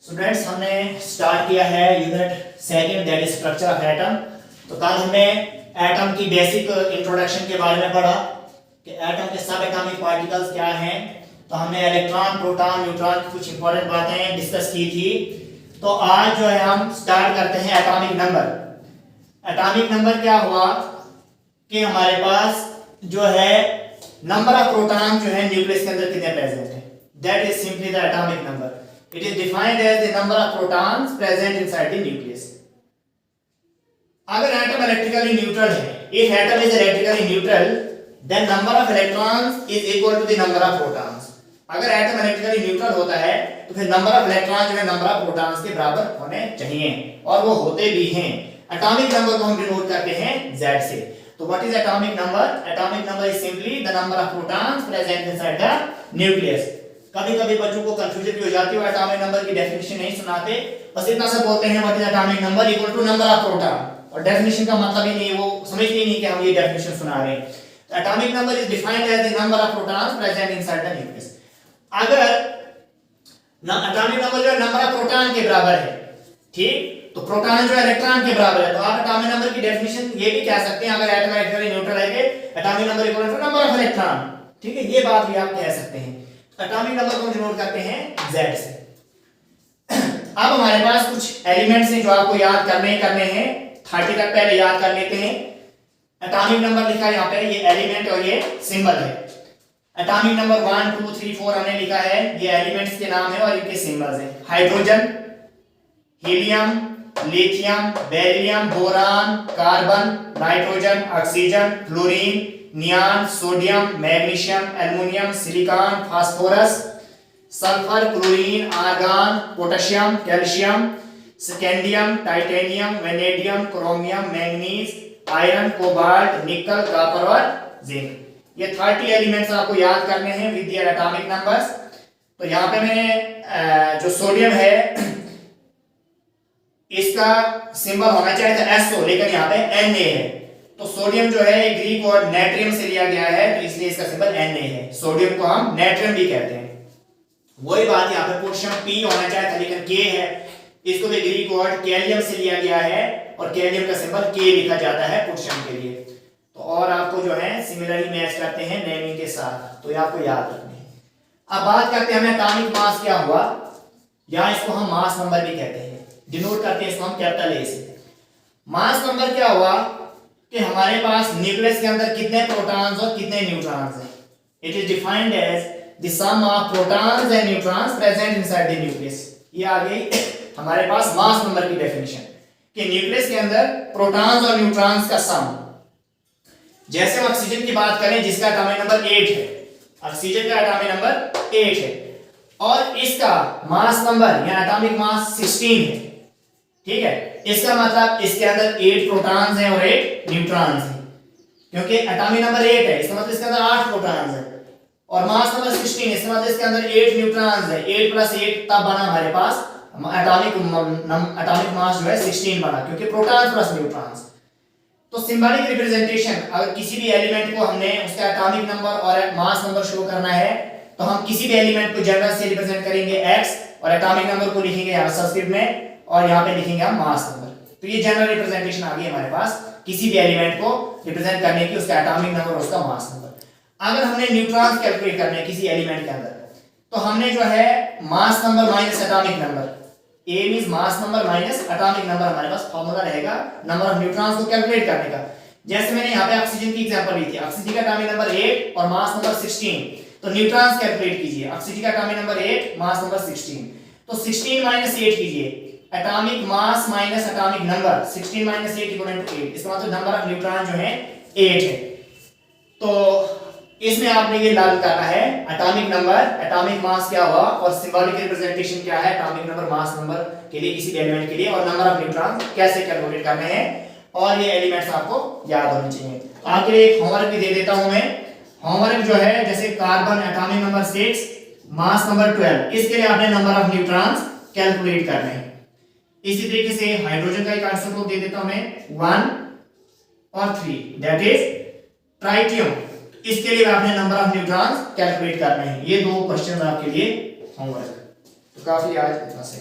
Students हमने start किया है unit second that is structure of atom. तो कल हमने एटम की बेसिक इंट्रोडक्शन के बारे में पढ़ा कि एटम के सब एटॉमिक पार्टिकल्स क्या हैं। तो हमने इलेक्ट्रॉन, प्रोटॉन, न्यूट्रॉन की कुछ इंपॉर्टेंट बातें डिस्कस की थी। तो आज जो है हम स्टार्ट करते हैं एटॉमिक नंबर। एटॉमिक नंबर क्या हुआ कि हमारे पास जो है नंबर ऑफ प्रोटॉन जो है न्यूक्लियस के अंदर कितने प्रेजेंट है, that is simply the atomic number. It is defined as the number of protons present inside the nucleus. अगर एटम इलेक्ट्रिकली न्यूट्रल है, if atom is electrically neutral, then number of electrons is equal to the number of protons. अगर atom electrically neutral होता है तो फिर number of electron जो है number of protons के बराबर होने चाहिए और वो होते भी हैं। एटॉमिक नंबर को हम डिनोट करते हैं Z से। तो what is atomic number? Atomic number is simply the number of protons present inside the nucleus. कभी-कभी बच्चों को कंफ्यूजन भी हो जाती है, एटॉमिक नंबर की डेफिनेशन नहीं सुनाते, बस इतना सा बोलते हैं what is atomic number equal to number of proton, और डेफिनेशन का मतलब ही नहीं, वो समझते ही नहीं कि हम ये डेफिनेशन सुना रहे हैं। तो atomic number is defined as the number of protons present inside the nucleus. अगर एटॉमिक नंबर जो है नंबर ऑफ प्रोटॉन के बराबर है, ठीक, तो प्रोटॉन जो है इलेक्ट्रॉन के बराबर है, तो आप एटॉमिक नंबर की डेफिनेशन ये भी कह सकते हैं अगर एटम इलेक्ट्रिकली न्यूट्रल है कि atomic number equal to number of electron, ठीक है, ये बात भी आप कह सकते हैं। एटॉमिक नंबर को डिनोट करते हैं Z से। अब हमारे पास कुछ एलिमेंट्स हैं जो आपको याद करने हैं, 30 तक पहले याद कर लेते हैं। एटॉमिक नंबर लिखा है यहाँ पे, ये एलिमेंट और ये सिंबल है। एटॉमिक नंबर 1 2 3 4 हमने लिखा है, ये एलिमेंट्स के नाम है और इनके सिंबल्स हैं। Hydrogen, helium, lithium, beryllium, boron, carbon, nitrogen, oxygen, fluorine, neon, sodium, magnesium, aluminium, silicon, phosphorus, sulphur, chlorine, argon, potassium, calcium, scandium, titanium, vanadium, chromium, manganese, iron, cobalt, nickel, copper और zinc. ये 30 elements आपको याद करने हैं with their atomic numbers. तो यहाँ पे मैंने जो सोडियम है इसका सिंबल होना चाहिए था SO, लेकिन यहाँ पे Na है। तो सोडियम जो है ग्रीक वर्ड नेट्रियम से लिया गया है, तो इसलिए इसका सिंबल Na है। सोडियम को हम नेट्रियम भी कहते हैं। वही बात यहाँ पे पोटेशियम P होना चाहिए था, लेकिन K है। इसको भी ग्रीक वर्ड कैलियम से लिया गया है और कैलियम का सिंबल K लिखा जाता है पोटेशियम के लिए। तो और आपको जो है सिमिलरली मैच करते हैं नेमिंग के साथ, तो ये आपको याद रखने हैं। अब बात करते हैं हमें एटॉमिक मास क्या हुआ, या इसको हम मास नंबर भी कहते हैं, डिनोट करते हैं इसको हम कैपिटल A से। मास नंबर क्या हुआ कि हमारे पास न्यूक्लियस के अंदर कितने प्रोटॉन्स और कितने न्यूट्रॉन्स हैं। It is defined as the sum of protons and neutrons present inside the nucleus. ये आ गई हमारे पास मास नंबर की डेफिनेशन कि न्यूक्लियस के अंदर प्रोटॉन्स और न्यूट्रॉन्स का सम। जैसे हम ऑक्सीजन की बात करें जिसका एटॉमिक नंबर 8 है, ऑक्सीजन का एटॉमिक नंबर 8 है और इसका मास नंबर या एटॉमिक मास 16 है, ठीक है। इसका मतलब इसके अंदर 8 प्रोटॉन्स हैं और 8 न्यूट्रॉन्स हैं, क्योंकि एटॉमिक नंबर 8 है, इसका मतलब इसके अंदर 8 प्रोटॉन्स हैं और मास नंबर 16 है, इसका मतलब इसके अंदर 8 न्यूट्रॉन्स हैं। 8 प्लस 8 तब बना हमारे पास एटॉमिक मास जो है 16 बना, क्योंकि प्रोटॉन्स प्लस न्यूट्रॉन्स। तो सिंबॉलिक रिप्रेजेंटेशन, अगर किसी भी एलिमेंट को हमने उसका एटॉमिक नंबर और मास नंबर शो करना है तो हम किसी भी एलिमेंट को जनरल से रिप्रेजेंट करेंगे x और एटॉमिक नंबर को लिखेंगे यहाँ संस्कृत में और यहाँ पे लिखेंगे हम मास नंबर। तो ये जनरल रिप्रेजेंटेशन आ गई हमारे पास किसी भी एलिमेंट को रिप्रेजेंट करने की, उसका एटॉमिक नंबर और उसका मास नंबर। अगर हमने न्यूट्रॉन्स कैलकुलेट करने किसी एलिमेंट के अंदर, तो हमने जो है mass number minus atomic number, A means mass number minus atomic number, हमारे पास फार्मूला रहेगा नंबर ऑफ न्यूट्रॉन्स को कैलकुलेट करने का। जैसे मैंने यहाँ पे ऑक्सीजन की एग्जांपल ली थी, ऑक्सीजन का एटॉमिक नंबर 8 और मास नंबर 16, तो न्यूट्रॉन्स कैलकुलेट कीजिए। ऑक्सीजन का एटॉमिक नंबर 8, मास नंबर 16, तो 16 माइनस 8 कीजिए, atomic mass minus atomic number, 16 minus 8 equal to 8, इसका मतलब नंबर ऑफ न्यूट्रॉन जो है 8 है। तो इसमें आपने ये लागू करना है एटॉमिक नंबर, एटॉमिक मास क्या हुआ और सिंबॉलिक रिप्रेजेंटेशन क्या है एटॉमिक नंबर मास नंबर के लिए किसी भी एलिमेंट के लिए, और नंबर ऑफ न्यूट्रॉन कैसे कैलकुलेट करने हैं, और ये एलिमेंट्स आपको याद होने चाहिए। आखिर एक होमवर्क भी दे देता हूं मैं। होमवर्क जो है जैसे carbon atomic number 6, mass number 12, इसके लिए आपने नंबर ऑफ न्यूट्रॉन्स कैलकुलेट करने हैं। इसी तरीके से हाइड्रोजन का एक आइसोटोप दे देता हूं मैं 1 और 3, दैट इज ट्राइटियम। इसके लिए आपने नंबर ऑफ न्यूट्रॉन्स कैलकुलेट करने हैं। ये 2 क्वेश्चन आपके लिए होमवर्क। तो काफी आज इतना से